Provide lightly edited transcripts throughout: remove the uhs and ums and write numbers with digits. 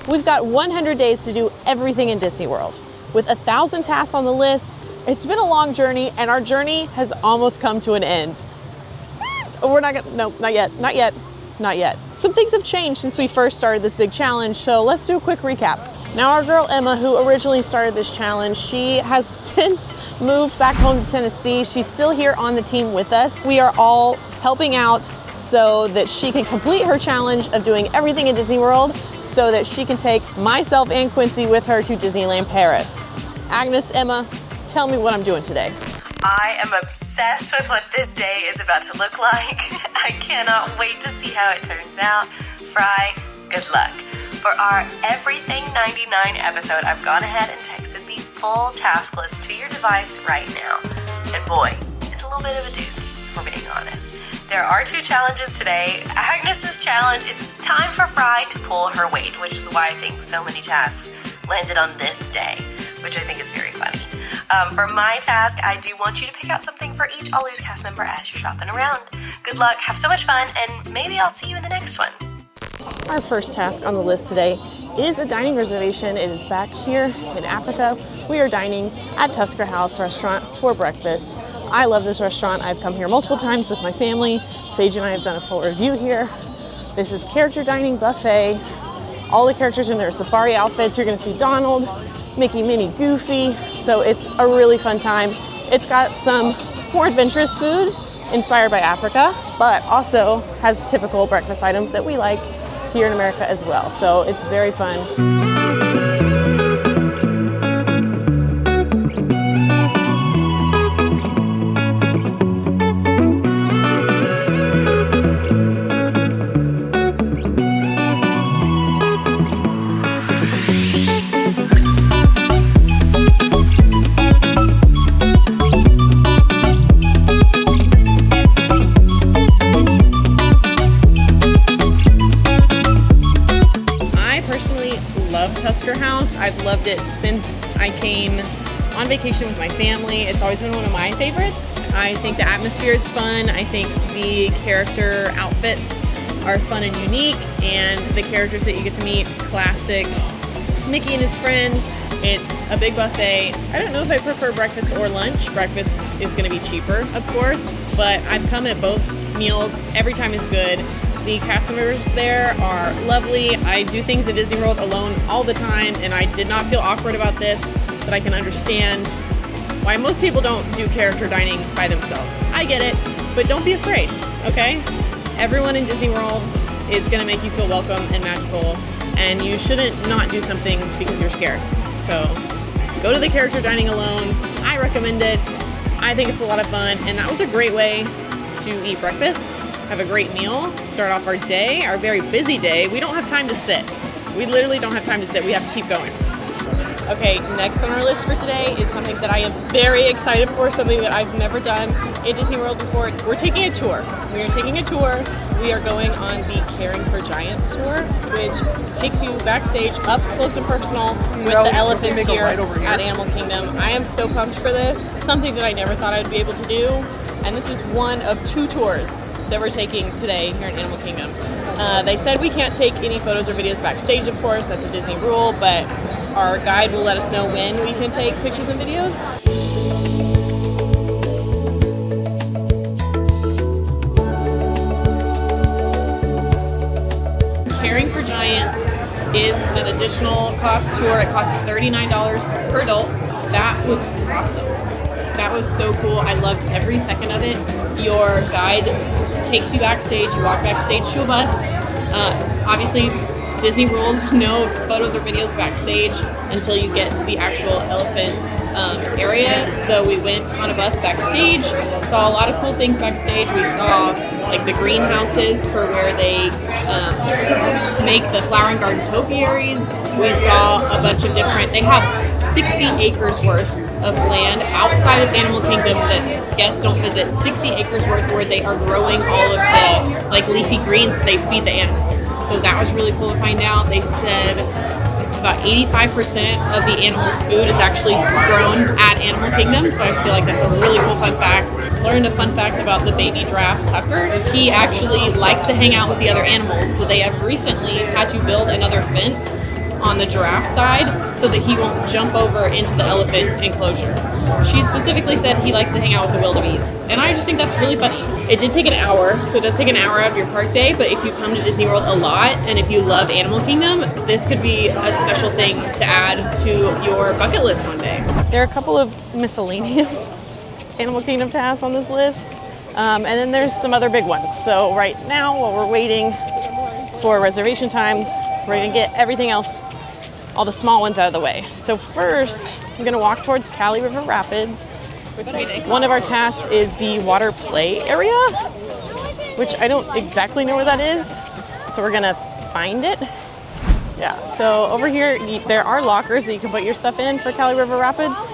We've got 100 days to do everything in Disney World. With 1,000 tasks on the list, it's been a long journey, and our journey has almost come to an end. We're not gonna, no, not yet, not yet, not yet. Some things have changed since we first started this big challenge, so let's do a quick recap. Now, our girl Emma, who originally started this challenge, she has since moved back home to Tennessee. She's still here on the team with us. We are all helping out so that she can complete her challenge of doing everything in Disney World so that she can take myself and Quincy with her to Disneyland Paris. Agnes, Emma, tell me what I'm doing today. I am obsessed with what this day is about to look like. I cannot wait to see how it turns out. Fry, good luck. For our Everything 99 episode, I've gone ahead and texted the full task list to your device right now. And boy, it's a little bit of a doozy, if we're being honest. There are 2 challenges today. Agnes's challenge is it's time for Fry to pull her weight, which is why I think so many tasks landed on this day, which I think is very funny. For my task, I do want you to pick out something for each AllEars cast member as you're shopping around. Good luck, have so much fun, and maybe I'll see you in the next one. Our first task on the list today is a dining reservation. It is back here in Africa. We are dining at Tusker House Restaurant for breakfast. I love this restaurant. I've come here multiple times with my family. Sage and I have done a full review here. This is character dining buffet. All the characters in their safari outfits. You're gonna see Donald, Mickey, Minnie, Goofy. So it's a really fun time. It's got some more adventurous food inspired by Africa, but also has typical breakfast items that we like here in America as well. So it's very fun. Tusker House. I've loved it since I came on vacation with my family. It's always been one of my favorites. I think the atmosphere is fun. I think the character outfits are fun and unique, and the characters that you get to meet, classic Mickey and his friends. It's a big buffet. I don't know if I prefer breakfast or lunch. Breakfast is going to be cheaper, of course, but I've come at both meals. Every time is good. The cast members there are lovely. I do things at Disney World alone all the time, and I did not feel awkward about this, but I can understand why most people don't do character dining by themselves. I get it, but don't be afraid, okay? Everyone in Disney World is gonna make you feel welcome and magical, and you shouldn't not do something because you're scared. So go to the character dining alone. I recommend it. I think it's a lot of fun, and that was a great way to eat breakfast, have a great meal, start off our day, our very busy day. We don't have time to sit. We literally don't have time to sit. We have to keep going. Okay, next on our list for today is something that I am very excited for, something that I've never done in Disney World before. We're taking a tour. We are taking a tour. We are going on the Caring for Giants tour, which takes you backstage, up close and personal with the elephants here at Animal Kingdom. I am so pumped for this. Something that I never thought I would be able to do. And this is one of 2 tours that we're taking today here in Animal Kingdom. They said we can't take any photos or videos backstage, of course. That's a Disney rule, but our guide will let us know when we can take pictures and videos. Caring for Giants is an additional cost tour. It costs $39 per adult. That was awesome. That was so cool. I loved every second of it. Your guide takes you backstage. You walk backstage to a bus. Obviously, Disney rules, no photos or videos backstage until you get to the actual elephant area. So we went on a bus backstage, saw a lot of cool things backstage. We saw like the greenhouses for where they make the flower and garden topiaries. We saw a bunch of different, they have 60 acres worth of land outside of Animal Kingdom that guests don't visit. 60 acres worth where they are growing all of the like leafy greens that they feed the animals. So that was really cool to find out. They said about 85% of the animals' food is actually grown at Animal Kingdom. So I feel like that's a really cool fun fact. Learned a fun fact about the baby giraffe, Tusker. He actually likes to hang out with the other animals. So they have recently had to build another fence on the giraffe side so that he won't jump over into the elephant enclosure. She specifically said he likes to hang out with the wildebeest, and I just think that's really funny. It did take an hour, so it does take an hour out of your park day, but if you come to Disney World a lot, and if you love Animal Kingdom, this could be a special thing to add to your bucket list one day. There are a couple of miscellaneous Animal Kingdom tasks on this list, and then there's some other big ones. So right now, while we're waiting for reservation times, we're gonna get everything else, all the small ones out of the way. So first, I'm gonna walk towards Cali River Rapids. One of our tasks is the water play area, which I don't exactly know where that is, so we're gonna find it. Yeah, so over here, there are lockers that you can put your stuff in for Cali River Rapids.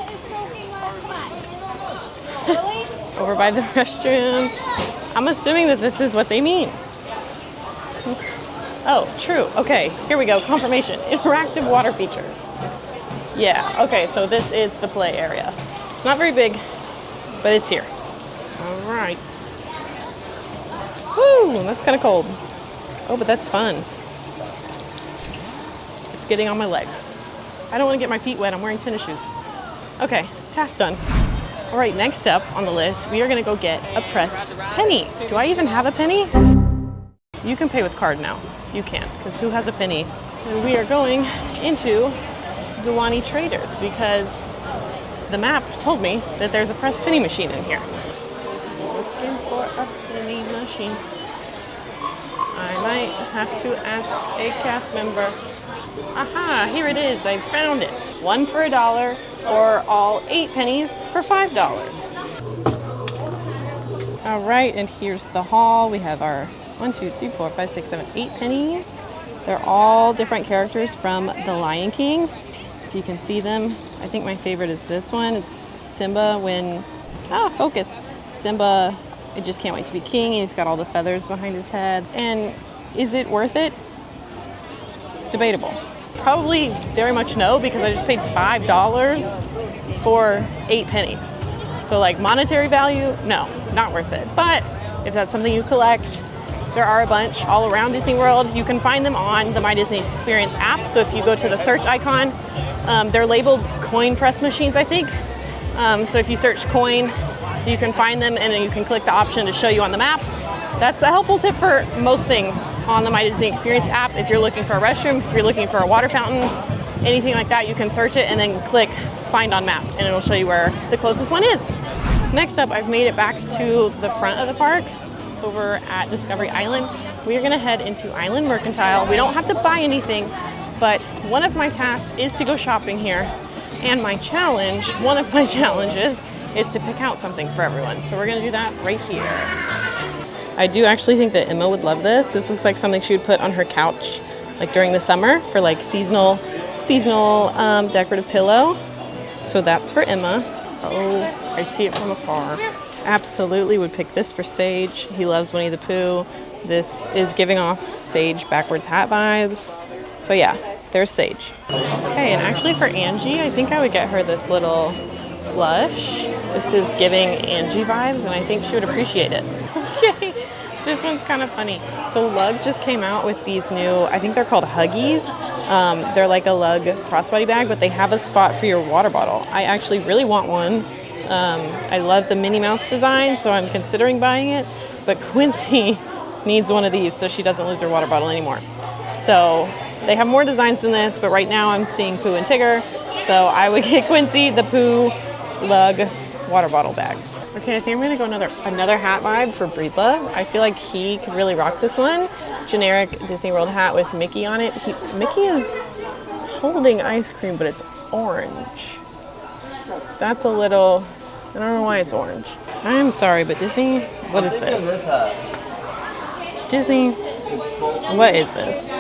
Over by the restrooms. I'm assuming that this is what they mean. Oh, true. Okay, here we go. Confirmation. Interactive water features. Yeah, okay, so this is the play area. It's not very big, but it's here. All right. Woo, that's kind of cold. Oh, but that's fun. It's getting on my legs. I don't want to get my feet wet. I'm wearing tennis shoes. Okay, task done. All right, next up on the list, we are gonna go get a pressed penny. Do I even have a penny? You can pay with card now. You can, because who has a penny? And we are going into Zewani Traders because the map told me that there's a pressed penny machine in here. Looking for a penny machine. I might have to ask a cast member. Aha, here it is, I found it. One for $1 or all 8 pennies for $5. All right, and here's the haul. We have our 1, 2, 3, 4, 5, 6, 7, 8 pennies. They're all different characters from The Lion King. If you can see them, I think my favorite is this one. It's Simba focus. Simba, I just can't wait to be king, and he's got all the feathers behind his head. And is it worth it? Debatable. Probably very much no, because I just paid $5 for 8 pennies. So like monetary value, no, not worth it. But if that's something you collect, there are a bunch all around Disney World. You can find them on the My Disney Experience app. So if you go to the search icon, they're labeled coin press machines, I think. So if you search coin, you can find them and then you can click the option to show you on the map. That's a helpful tip for most things on the My Disney Experience app. If you're looking for a restroom, if you're looking for a water fountain, anything like that, you can search it and then click find on map and it'll show you where the closest one is. Next up, I've made it back to the front of the park over at Discovery Island. We are gonna head into Island Mercantile. We don't have to buy anything, but one of my tasks is to go shopping here. And my challenge, one of my challenges, is to pick out something for everyone. So we're gonna do that right here. I do actually think that Emma would love this. This looks like something she would put on her couch, like during the summer for like seasonal decorative pillow. So that's for Emma. Oh, I see it from afar. Absolutely would pick this for Sage. He loves Winnie the Pooh. This is giving off Sage backwards hat vibes. So yeah, there's Sage. Okay, and actually for Angie, I think I would get her this little plush. This is giving Angie vibes, and I think she would appreciate it. Okay, this one's kind of funny. So Lug just came out with these new, I think they're called Huggies. They're like a Lug crossbody bag, but they have a spot for your water bottle. I actually really want one. I love the Minnie Mouse design, so I'm considering buying it. But Quincy needs one of these so she doesn't lose her water bottle anymore. So they have more designs than this, but right now I'm seeing Pooh and Tigger. So I would get Quincy the Pooh Lug water bottle bag. Okay, I think I'm gonna go another hat vibe for Breedlove. I feel like he could really rock this one. Generic Disney World hat with Mickey on it. Mickey is holding ice cream, but it's orange. That's a little, I don't know why it's orange. I'm sorry, but Disney, what is this? Disney, what is this?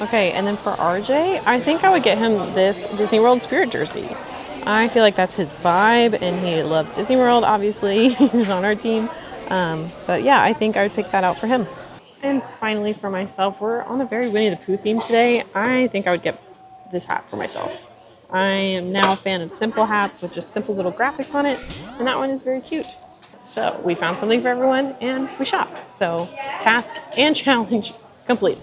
Okay, and then for RJ, I think I would get him this Disney World Spirit jersey. I feel like that's his vibe, and he loves Disney World, obviously. He's on our team. But yeah, I think I would pick that out for him. And finally for myself, we're on a very Winnie the Pooh theme today. I think I would get this hat for myself. I am now a fan of simple hats with just simple little graphics on it, and that one is very cute. So we found something for everyone, and we shopped. So task and challenge complete.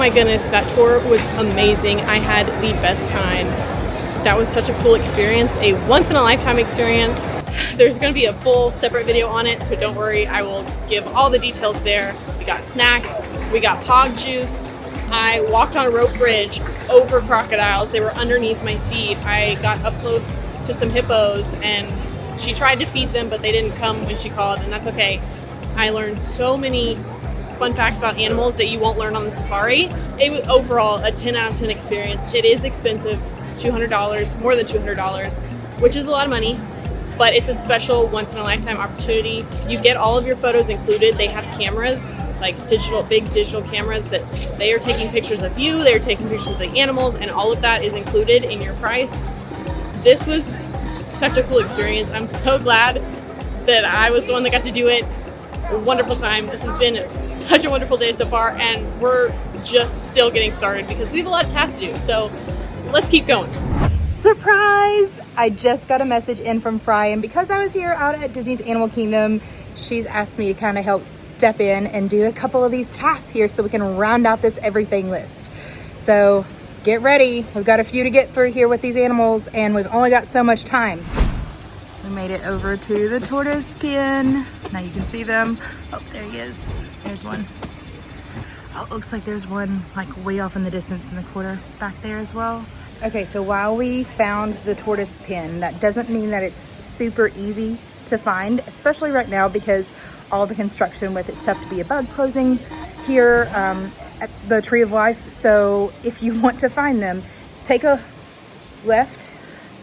my goodness, that tour was amazing. I had the best time. That was such a cool experience, a once-in-a-lifetime experience. There's going to be a full separate video on it, so don't worry, I will give all the details there. We got snacks, we got pog juice. I walked on a rope bridge over crocodiles. They were underneath my feet. I got up close to some hippos, and she tried to feed them, but they didn't come when she called, and that's okay. I learned so many fun facts about animals that you won't learn on the safari. It was overall a 10 out of 10 experience. It is expensive. It's $200, more than $200, which is a lot of money, but it's a special once-in-a-lifetime opportunity. You get all of your photos included. They have cameras, like big digital cameras, that they are taking pictures of you, they're taking pictures of the animals, and all of that is included in your price. This was such a cool experience. I'm so glad that I was the one that got to do it. A wonderful time. This has been such a wonderful day so far, and we're just still getting started because we have a lot of tasks to do. So let's keep going. Surprise! I just got a message in from Fry, and because I was here out at Disney's Animal Kingdom, she's asked me to kind of help step in and do a couple of these tasks here so we can round out this everything list. So get ready. We've got a few to get through here with these animals, and we've only got so much time. We made it over to the tortoise pen. Now you can see them. Oh, there he is. There's one. Oh, it looks like there's one like way off in the distance in the corner back there as well. Okay, so while we found the tortoise pen, that doesn't mean that it's super easy to find, especially right now because all the construction with it's tough to be a bug closing here at the Tree of Life. So if you want to find them, take a left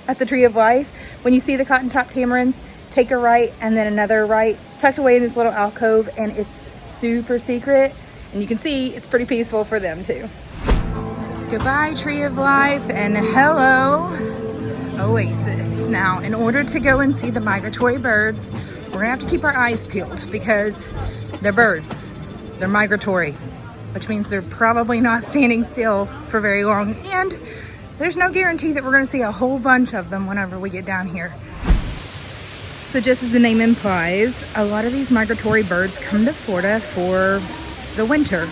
at the Tree of Life. When you see the cotton top tamarins, take a right and then another right. It's tucked away in this little alcove, and it's super secret, and you can see it's pretty peaceful for them too. Goodbye, Tree of Life, and hello, Oasis. Now, in order to go and see the migratory birds, we're gonna have to keep our eyes peeled because they're birds. They're migratory, which means they're probably not standing still for very long, and there's no guarantee that we're gonna see a whole bunch of them whenever we get down here. So just as the name implies, a lot of these migratory birds come to Florida for the winter,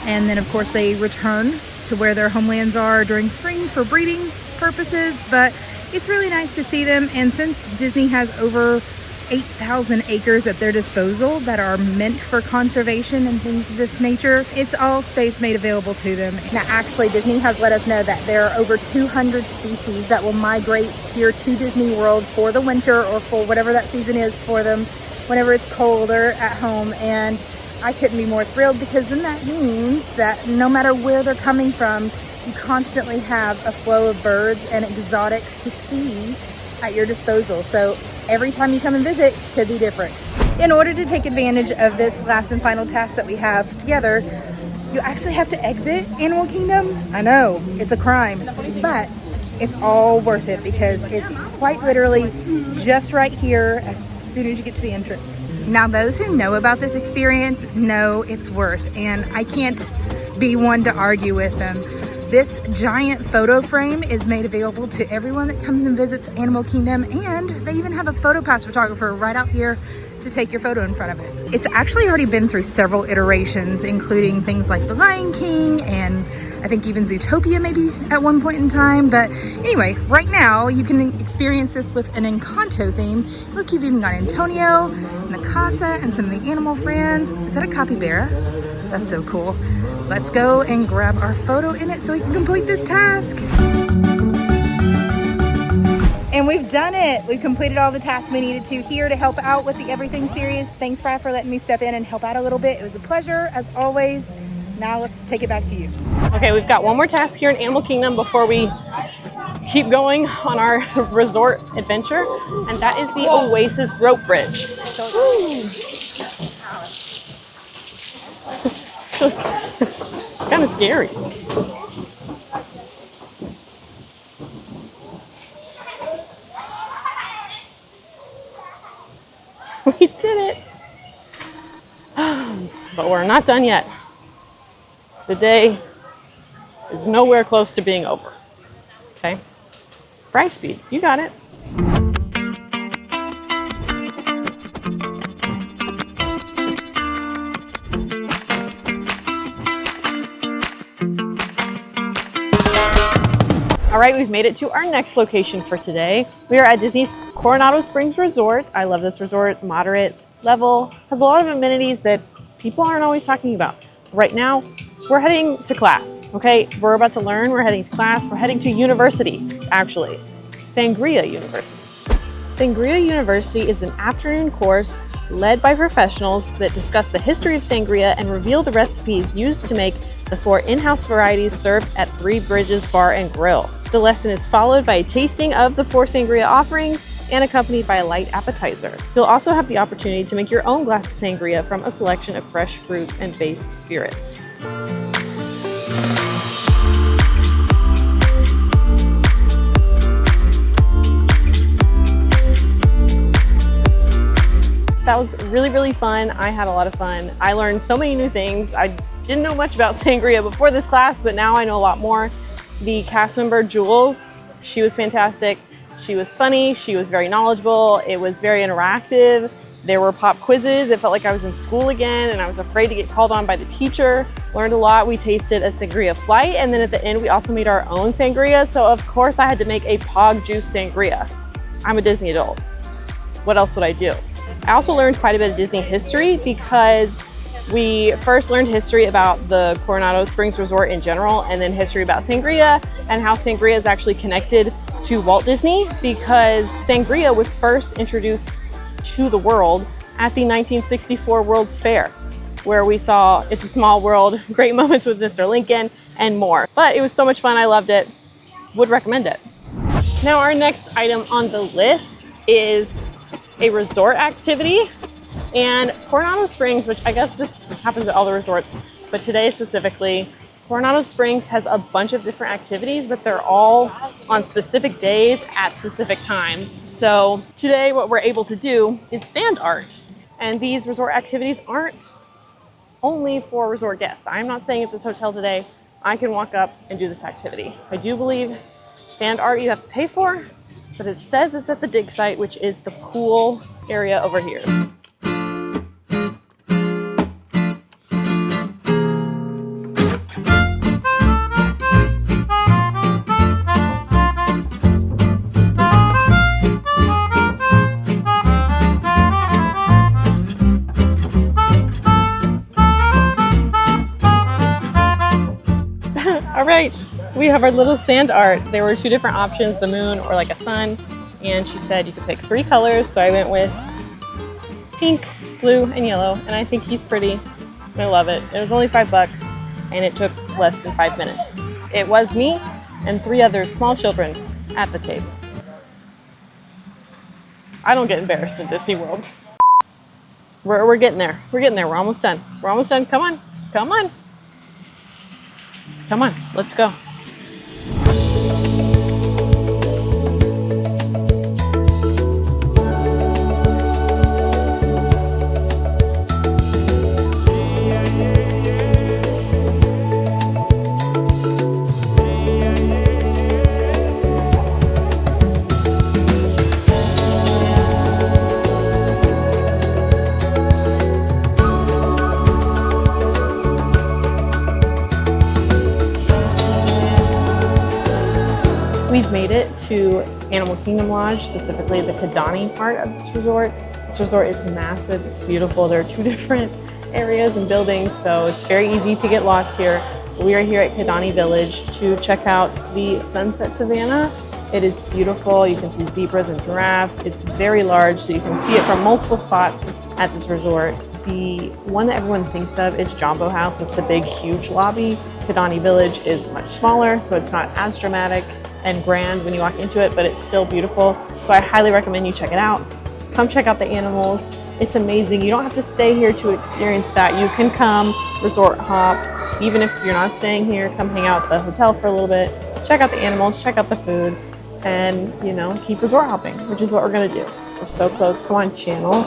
and then of course they return to where their homelands are during spring for breeding purposes, but it's really nice to see them. And since Disney has over 8,000 acres at their disposal that are meant for conservation and things of this nature, it's all space made available to them. Now actually Disney has let us know that there are over 200 species that will migrate here to Disney World for the winter or for whatever that season is for them whenever it's colder at home. And I couldn't be more thrilled because then that means that no matter where they're coming from, you constantly have a flow of birds and exotics to see at your disposal. So every time you come and visit could be different. In order to take advantage of this last and final task that we have together, you actually have to exit Animal Kingdom. I know, it's a crime, but it's all worth it because it's quite literally just right here as soon as you get to the entrance. Now, those who know about this experience know it's worth, and I can't be one to argue with them. This giant photo frame is made available to everyone that comes and visits Animal Kingdom, and they even have a PhotoPass photographer right out here to take your photo in front of it. It's actually already been through several iterations, including things like The Lion King and I think even Zootopia maybe at one point in time. But anyway, right now you can experience this with an Encanto theme. Look, you've even got Antonio, Nakasa, and some of the animal friends. Is that a capybara? That's so cool. Let's go and grab our photo in it so we can complete this task. And we've done it. We've completed all the tasks we needed to here to help out with the Everything series. Thanks, Fry, for letting me step in and help out a little bit. It was a pleasure, as always. Now let's take it back to you. Okay, we've got one more task here in Animal Kingdom before we keep going on our resort adventure, and that is the Oasis rope bridge. Kind of scary. We did it. But we're not done yet. The day is nowhere close to being over. Okay? Fry speed, you got it. All right, we've made it to our next location for today. We are at Disney's Coronado Springs Resort. I love this resort, moderate level, has a lot of amenities that people aren't always talking about. Right now, we're heading to class, okay? We're about to learn, we're heading to class, we're heading to university, actually. Sangria University. Sangria University is an afternoon course led by professionals that discuss the history of sangria and reveal the recipes used to make the 4 in-house varieties served at Three Bridges Bar and Grill. The lesson is followed by a tasting of the 4 sangria offerings and accompanied by a light appetizer. You'll also have the opportunity to make your own glass of sangria from a selection of fresh fruits and base spirits. That was really, really fun. I had a lot of fun. I learned so many new things. I didn't know much about sangria before this class, but now I know a lot more. The cast member, Jules, she was fantastic. She was funny. She was very knowledgeable. It was very interactive. There were pop quizzes. It felt like I was in school again, and I was afraid to get called on by the teacher. Learned a lot. We tasted a sangria flight, and then at the end, we also made our own sangria. So of course, I had to make a pog juice sangria. I'm a Disney adult. What else would I do? I also learned quite a bit of Disney history because we first learned history about the Coronado Springs Resort in general, and then history about sangria and how sangria is actually connected to Walt Disney, because sangria was first introduced to the world at the 1964 World's Fair, where we saw It's a Small World, Great Moments with Mr. Lincoln, and more. But it was so much fun. I loved it. Would recommend it. Now, our next item on the list is a resort activity, and Coronado Springs, which I guess this happens at all the resorts, but today specifically, Coronado Springs has a bunch of different activities, but they're all on specific days at specific times. So today what we're able to do is sand art, and these resort activities aren't only for resort guests. I'm not staying at this hotel today. I can walk up and do this activity. I do believe sand art you have to pay for, but it says it's at the dig site, which is the pool area over here. All right, we have our little sand art. There were 2 different options, the moon or like a sun. And she said you could pick 3 colors. So I went with pink, blue, and yellow. And I think he's pretty. I love it. It was only $5 and it took less than 5 minutes. It was me and 3 other small children at the table. I don't get embarrassed in Disney World. We're getting there. We're getting there. We're almost done. We're almost done. Come on. Come on. Come on. Let's go. We've made it to Animal Kingdom Lodge, specifically the Kidani part of this resort. This resort is massive, it's beautiful. There are 2 different areas and buildings, so it's very easy to get lost here. We are here at Kidani Village to check out the Sunset Savannah. It is beautiful. You can see zebras and giraffes. It's very large, so you can see it from multiple spots at this resort. The one that everyone thinks of is Jumbo House with the big, huge lobby. Kidani Village is much smaller, so it's not as dramatic and grand when you walk into it, but it's still beautiful. So I highly recommend you check it out. Come check out the animals. It's amazing. You don't have to stay here to experience that. You can come resort hop. Even if you're not staying here, come hang out at the hotel for a little bit. Check out the animals, check out the food, and keep resort hopping, which is what we're gonna do. We're so close. Come on, channel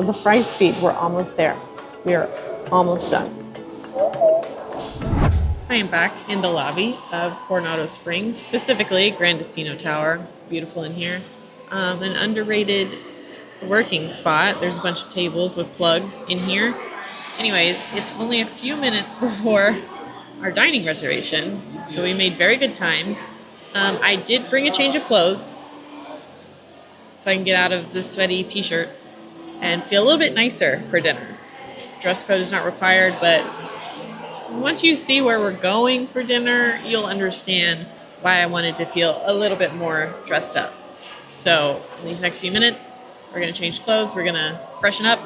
the fry speed. We're almost there. We are almost done. I am back in the lobby of Coronado Springs, specifically Grand Destino Tower. Beautiful in here. An underrated working spot. There's a bunch of tables with plugs in here. Anyways, it's only a few minutes before our dining reservation, so we made very good time. I did bring a change of clothes so I can get out of the sweaty t-shirt and feel a little bit nicer for dinner. Dress code is not required, but once you see where we're going for dinner, you'll understand why I wanted to feel a little bit more dressed up. So in these next few minutes, we're going to change clothes, we're going to freshen up,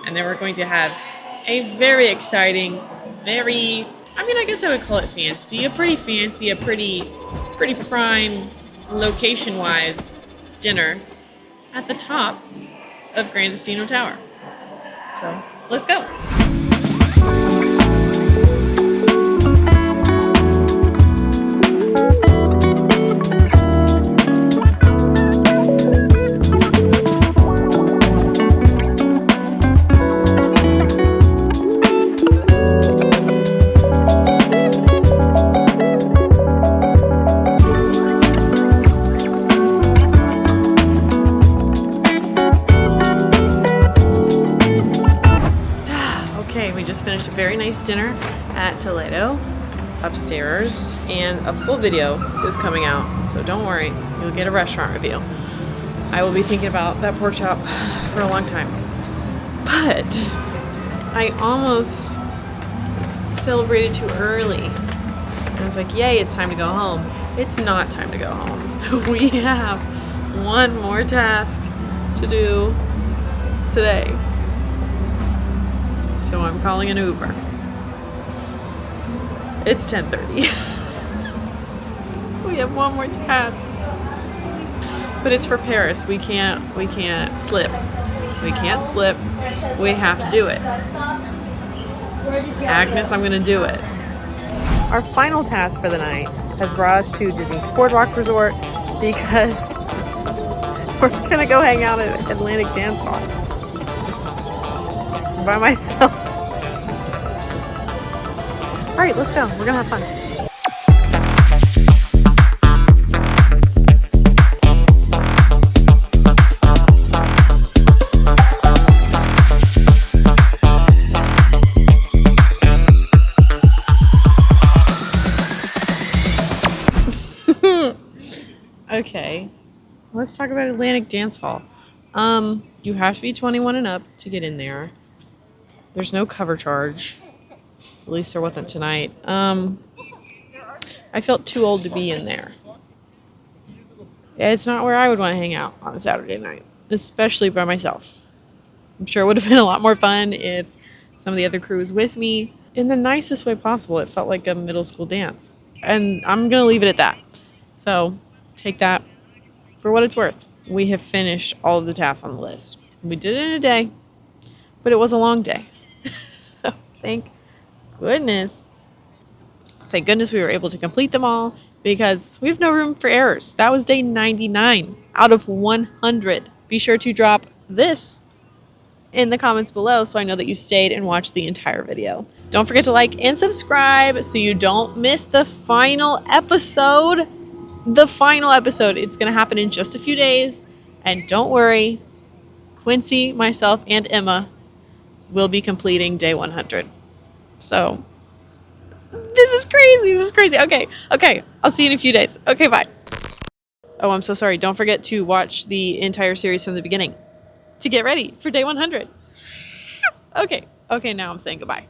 and then we're going to have a very exciting, I guess I would call it fancy, a pretty prime, location-wise dinner at the top of Grandestino Tower. So let's go. We just finished a very nice dinner at Toledo upstairs, and a full video is coming out, so don't worry, you'll get a restaurant review. I will be thinking about that pork chop for a long time, but I almost celebrated too early. And I was like, yay, it's time to go home. It's not time to go home. We have one more task to do today. So I'm calling an Uber. It's 10:30. We have one more task. But it's for Paris. We can't slip. We can't slip. We have to do it. Agnes, I'm gonna do it. Our final task for the night has brought us to Disney's Boardwalk Resort because we're gonna go hang out at Atlantic Dance Hall by myself. All right, let's go. We're gonna have fun. Okay, let's talk about Atlantic Dance Hall. You have to be 21 and up to get in there. There's no cover charge. At least there wasn't tonight. I felt too old to be in there. It's not where I would want to hang out on a Saturday night, especially by myself. I'm sure it would have been a lot more fun if some of the other crew was with me. In the nicest way possible, it felt like a middle school dance. And I'm going to leave it at that. So take that for what it's worth. We have finished all of the tasks on the list. We did it in a day, but it was a long day. So thank goodness we were able to complete them all because we have no room for errors. That was day 99 out of 100. Be sure to drop this in the comments below so I know that you stayed and watched the entire video. Don't forget to like and subscribe so you don't miss the final episode. It's going to happen in just a few days. And don't worry, Quincy, myself, and Emma will be completing day 100. So, this is crazy. Okay. I'll see you in a few days. Okay, bye. Oh, I'm so sorry. Don't forget to watch the entire series from the beginning to get ready for day 100. Okay, now I'm saying goodbye.